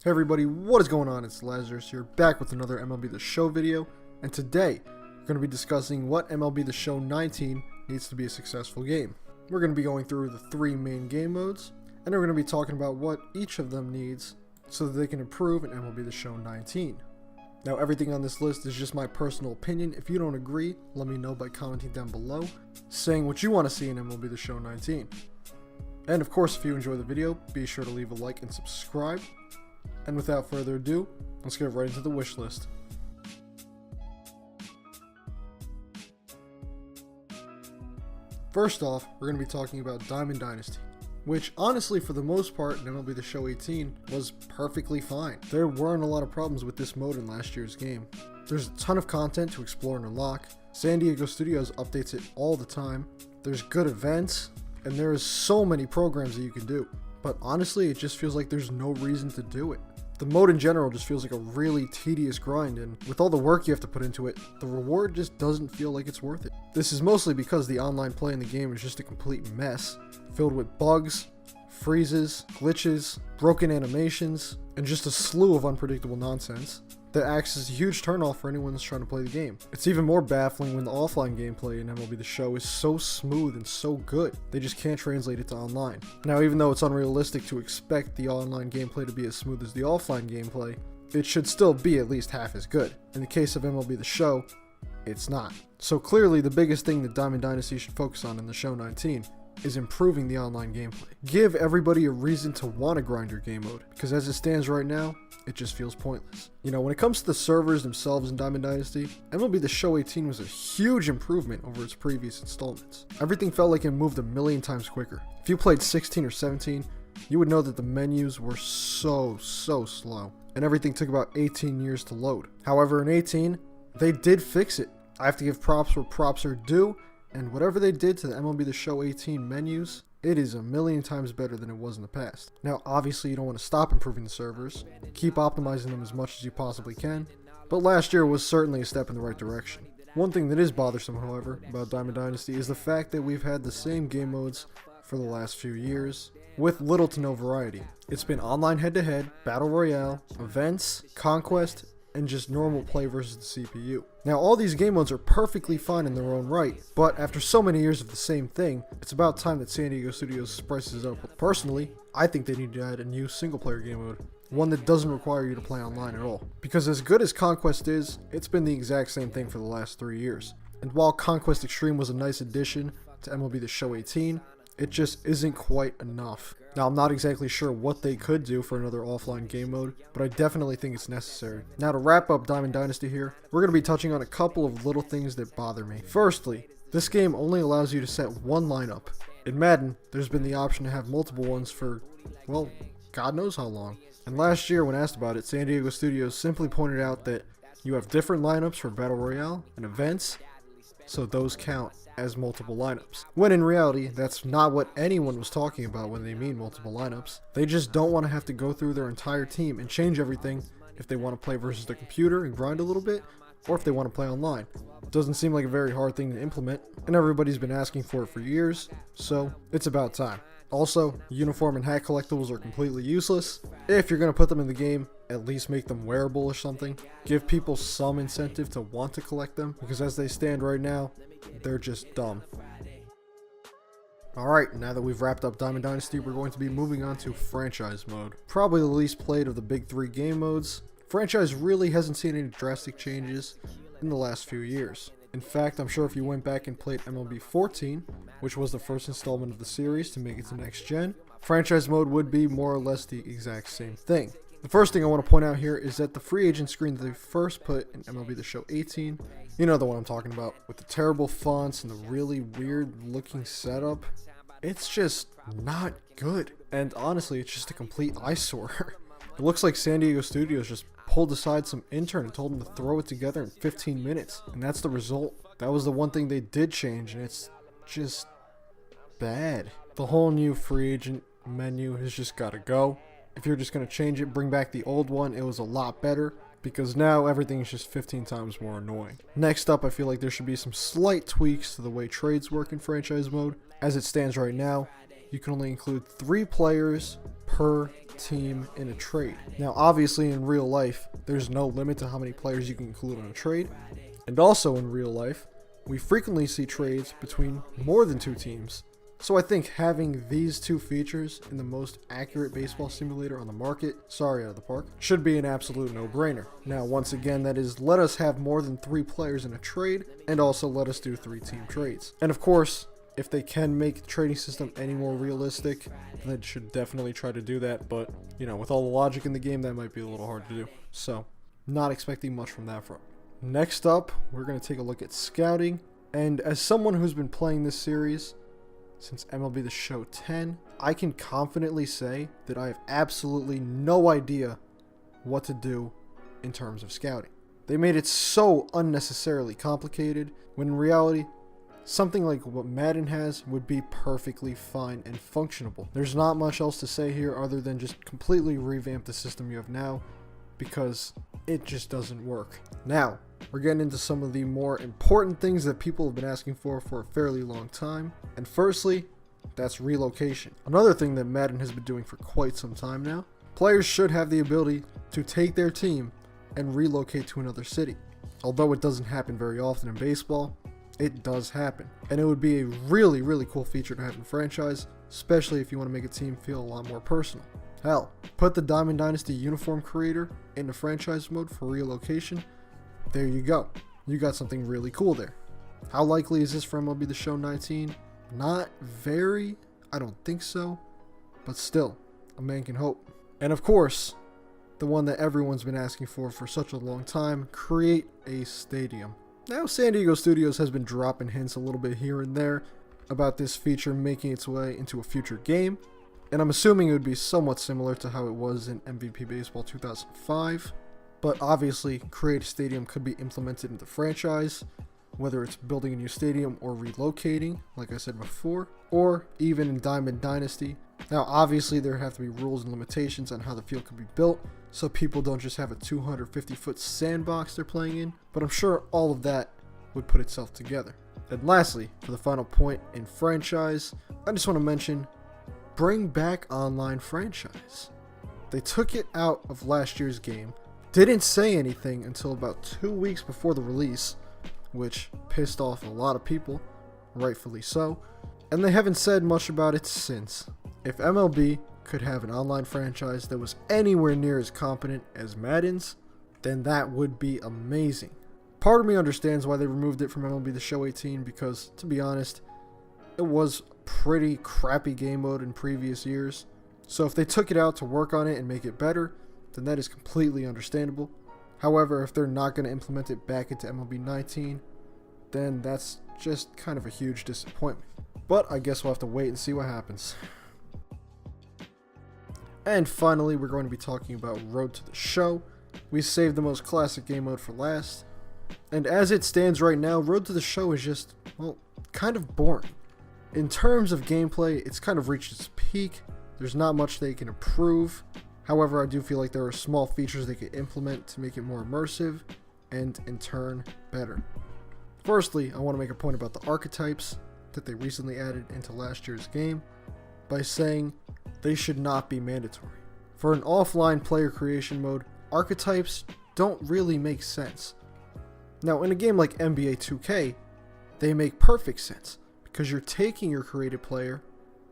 Hey everybody, what is going on? It's Lazarus here, back with another MLB The Show video, and today we're going to be discussing what MLB The Show 19 needs to be a successful game. We're going to be going through the three main game modes, and we're going to be talking about what each of them needs so that they can improve in MLB The Show 19. Now everything on this list is just my personal opinion. If you don't agree, let me know by commenting down below, saying what you want to see in MLB The Show 19. And of course, if you enjoy the video, be sure to leave a like and subscribe. And without further ado, let's get right into the wish list. First off, we're going to be talking about Diamond Dynasty, which honestly for the most part in MLB The Show 18 was perfectly fine. There weren't a lot of problems with this mode in last year's game. There's a ton of content to explore and unlock. San Diego Studios updates it all the time. There's good events, and there is so many programs that you can do. But honestly, it just feels like there's no reason to do it. The mode in general just feels like a really tedious grind, and with all the work you have to put into it, the reward just doesn't feel like it's worth it. This is mostly because the online play in the game is just a complete mess, filled with bugs, freezes, glitches, broken animations, and just a slew of unpredictable nonsense that acts as a huge turnoff for anyone that's trying to play the game. It's even more baffling when the offline gameplay in MLB The Show is so smooth and so good, they just can't translate it to online. Now, even though it's unrealistic to expect the online gameplay to be as smooth as the offline gameplay, it should still be at least half as good. In the case of MLB The Show, it's not. So clearly the biggest thing that Diamond Dynasty should focus on in the Show 19 is improving the online gameplay. Give everybody a reason to want to grind your game mode, because as it stands right now, it just feels pointless. You know, when it comes to the servers themselves in Diamond Dynasty, MLB The Show 18 was a huge improvement over its previous installments. Everything felt like it moved a million times quicker. If you played 16 or 17, you would know that the menus were so slow, and everything took about 18 years to load. However, in 18, they did fix it. I have to give props where props are due, and whatever they did to the MLB The Show 18 menus, it is a million times better than it was in the past. Now, obviously, you don't want to stop improving the servers. Keep optimizing them as much as you possibly can. But last year was certainly a step in the right direction. One thing that is bothersome, however, about Diamond Dynasty is the fact that we've had the same game modes for the last few years, with little to no variety. It's been online head-to-head, battle royale, events, conquest, and just normal play versus the CPU. Now, all these game modes are perfectly fine in their own right, but after so many years of the same thing, it's about time that San Diego Studios spices it up. Personally, I think they need to add a new single-player game mode, one that doesn't require you to play online at all. Because as good as Conquest is, it's been the exact same thing for the last 3 years. And while Conquest Extreme was a nice addition to MLB The Show 18, it just isn't quite enough. Now, I'm not exactly sure what they could do for another offline game mode, but I definitely think it's necessary. Now, to wrap up Diamond Dynasty here, we're going to be touching on a couple of little things that bother me. Firstly, this game only allows you to set one lineup. In Madden, there's been the option to have multiple ones for, well, God knows how long. And last year, when asked about it, San Diego Studios simply pointed out that you have different lineups for Battle Royale and events, so those count as multiple lineups. When in reality, that's not what anyone was talking about when they mean multiple lineups. They just don't want to have to go through their entire team and change everything if they want to play versus the computer and grind a little bit, or if they want to play online. It doesn't seem like a very hard thing to implement, and everybody's been asking for it for years, so it's about time. Also, uniform and hat collectibles are completely useless. If you're going to put them in the game, at least make them wearable or something. Give people some incentive to want to collect them, because as they stand right now, they're just dumb. Alright, now that we've wrapped up Diamond Dynasty, we're going to be moving on to Franchise Mode. Probably the least played of the big three game modes, Franchise really hasn't seen any drastic changes in the last few years. In fact, I'm sure if you went back and played MLB 14, which was the first installment of the series to make it to next gen, Franchise Mode would be more or less the exact same thing. The first thing I want to point out here is that the free agent screen that they first put in MLB The Show 18, you know the one I'm talking about, with the terrible fonts and the really weird looking setup, it's just not good. And honestly, it's just a complete eyesore. It looks like San Diego Studios just pulled aside some intern and told him to throw it together in 15 minutes. And that's the result. That was the one thing they did change, and it's just bad. The whole new free agent menu has just got to go. If you're just going to change it, bring back the old one. It was a lot better, because now everything is just 15 times more annoying. Next up, I feel like there should be some slight tweaks to the way trades work in franchise mode. As it stands right now, you can only include 3 players per team in a trade. Now, obviously in real life, there's no limit to how many players you can include on a trade. And also in real life, we frequently see trades between more than 2 teams. So I think having these 2 features in the most accurate baseball simulator on the market, sorry out of the park, should be an absolute no-brainer. Now, once again, that is, let us have more than 3 players in a trade, and also let us do 3-team trades. And of course, if they can make the trading system any more realistic, then they should definitely try to do that. But, you know, with all the logic in the game, that might be a little hard to do. So, not expecting much from that front. Next up, we're going to take a look at scouting. And as someone who's been playing this series since MLB The Show 10, I can confidently say that I have absolutely no idea what to do in terms of scouting. They made it so unnecessarily complicated, when in reality, something like what Madden has would be perfectly fine and functionable. There's not much else to say here other than just completely revamp the system you have now, because it just doesn't work. Now, we're getting into some of the more important things that people have been asking for a fairly long time. And firstly, that's relocation. Another thing that Madden has been doing for quite some time now. Players should have the ability to take their team and relocate to another city. Although it doesn't happen very often in baseball, it does happen. And it would be a really, really cool feature to have in franchise, especially if you want to make a team feel a lot more personal. Hell, put the Diamond Dynasty uniform creator into franchise mode for relocation. There you go. You got something really cool there. How likely is this for MLB The Show 19? Not very. I don't think so. But still, a man can hope. And of course, the one that everyone's been asking for such a long time, create a stadium. Now, San Diego Studios has been dropping hints a little bit here and there about this feature making its way into a future game. And I'm assuming it would be somewhat similar to how it was in MVP Baseball 2005. But obviously, Create a Stadium could be implemented in the franchise, whether it's building a new stadium or relocating, like I said before, or even in Diamond Dynasty. Now, obviously, there have to be rules and limitations on how the field could be built, so people don't just have a 250-foot sandbox they're playing in, but I'm sure all of that would put itself together. And lastly, for the final point in franchise, I just want to mention, bring back online franchise. They took it out of last year's game, didn't say anything until about 2 weeks before the release, which pissed off a lot of people, rightfully so, and they haven't said much about it since. If MLB could have an online franchise that was anywhere near as competent as Madden's, then that would be amazing. Part of me understands why they removed it from MLB The Show 18 because, to be honest, it was a pretty crappy game mode in previous years. So if they took it out to work on it and make it better, then that is completely understandable. However, if they're not going to implement it back into MLB 19, then that's just kind of a huge disappointment. But I guess we'll have to wait and see what happens. And finally, we're going to be talking about Road to the Show. We saved the most classic game mode for last. And as it stands right now, Road to the Show is just, well, kind of boring. In terms of gameplay, it's kind of reached its peak. There's not much they can improve. However, I do feel like there are small features they could implement to make it more immersive and, in turn, better. Firstly, I want to make a point about the archetypes that they recently added into last year's game by saying they should not be mandatory. For an offline player creation mode, archetypes don't really make sense. Now, in a game like NBA 2K, they make perfect sense because you're taking your created player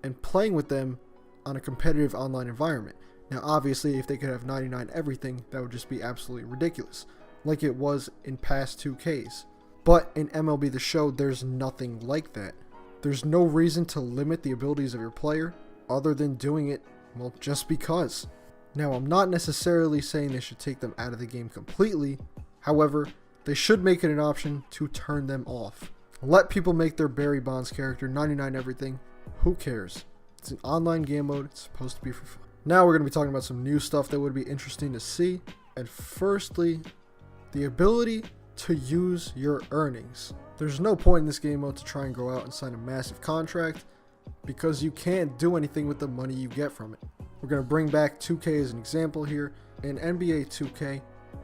and playing with them on a competitive online environment. Now, obviously, if they could have 99 everything, that would just be absolutely ridiculous, like it was in past 2Ks. But in MLB The Show, there's nothing like that. There's no reason to limit the abilities of your player, other than doing it, well, just because. Now, I'm not necessarily saying they should take them out of the game completely. However, they should make it an option to turn them off. Let people make their Barry Bonds character 99 everything. Who cares? It's an online game mode. It's supposed to be for fun. Now we're going to be talking about some new stuff that would be interesting to see. And firstly, the ability to use your earnings. There's no point in this game mode to try and go out and sign a massive contract because you can't do anything with the money you get from it. We're going to bring back 2K as an example here. In NBA 2K,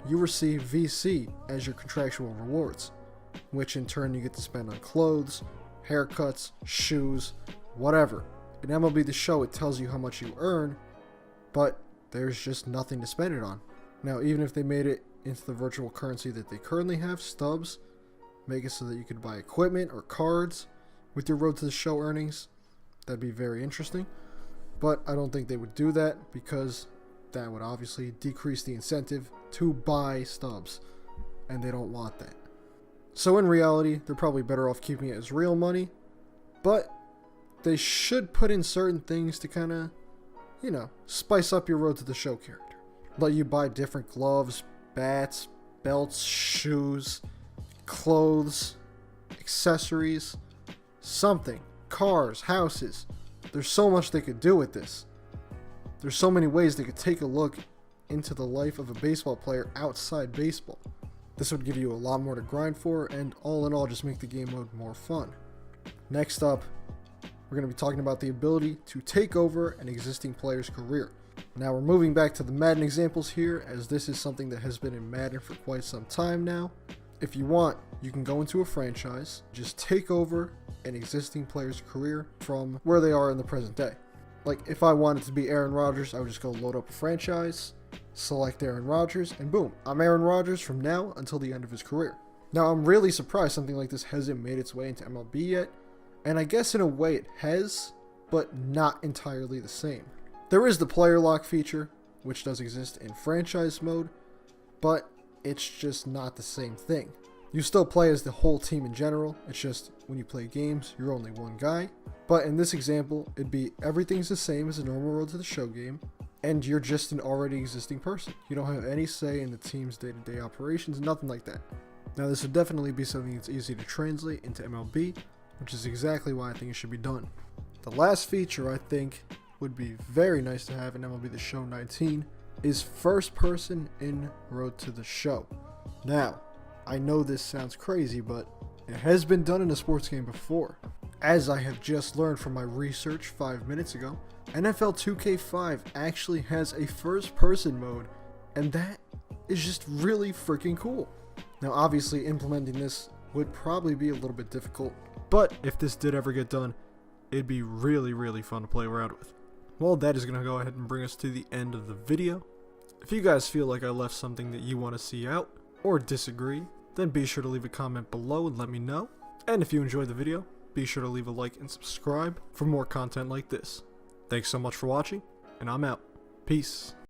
you receive VC as your contractual rewards, which in turn you get to spend on clothes, haircuts, shoes, whatever. In MLB The Show, it tells you how much you earn, but there's just nothing to spend it on. Now, even if they made it into the virtual currency that they currently have, stubs, make it so that you could buy equipment or cards with your Road to the Show earnings, that'd be very interesting. But I don't think they would do that because that would obviously decrease the incentive to buy stubs, and they don't want that. So in reality, they're probably better off keeping it as real money, but they should put in certain things to kind of, spice up your Road to the Show character. Let you buy different gloves, bats, belts, shoes, clothes, accessories, something, cars, houses. There's so much they could do with this. There's so many ways they could take a look into the life of a baseball player outside baseball. This would give you a lot more to grind for, and all in all, just make the game mode more fun. Next up, we're going to be talking about the ability to take over an existing player's career. Now we're moving back to the Madden examples here, as this is something that has been in Madden for quite some time now. If you want, you can go into a franchise, just take over an existing player's career from where they are in the present day. Like if I wanted to be Aaron Rodgers, I would just go load up a franchise, select Aaron Rodgers, and boom, I'm Aaron Rodgers from now until the end of his career. Now I'm really surprised something like this hasn't made its way into MLB yet, and I guess in a way it has, but not entirely the same. There is the player lock feature, which does exist in franchise mode, but it's just not the same thing. You still play as the whole team in general, it's just when you play games, you're only one guy. But in this example, it'd be everything's the same as a normal Road to the Show game, and you're just an already existing person. You don't have any say in the team's day-to-day operations, nothing like that. Now this would definitely be something that's easy to translate into MLB, which is exactly why I think it should be done. The last feature I think would be very nice to have in MLB The Show 19 is first person in Road to the Show. Now, I know this sounds crazy, but it has been done in a sports game before. As I have just learned from my research 5 minutes ago, NFL 2K5 actually has a first person mode, and that is just really freaking cool. Now obviously implementing this would probably be a little bit difficult, but if this did ever get done, it'd be really fun to play around with. Well, that is going to go ahead and bring us to the end of the video. If you guys feel like I left something that you want to see out, or disagree, then be sure to leave a comment below and let me know. And if you enjoyed the video, be sure to leave a like and subscribe for more content like this. Thanks so much for watching, and I'm out. Peace.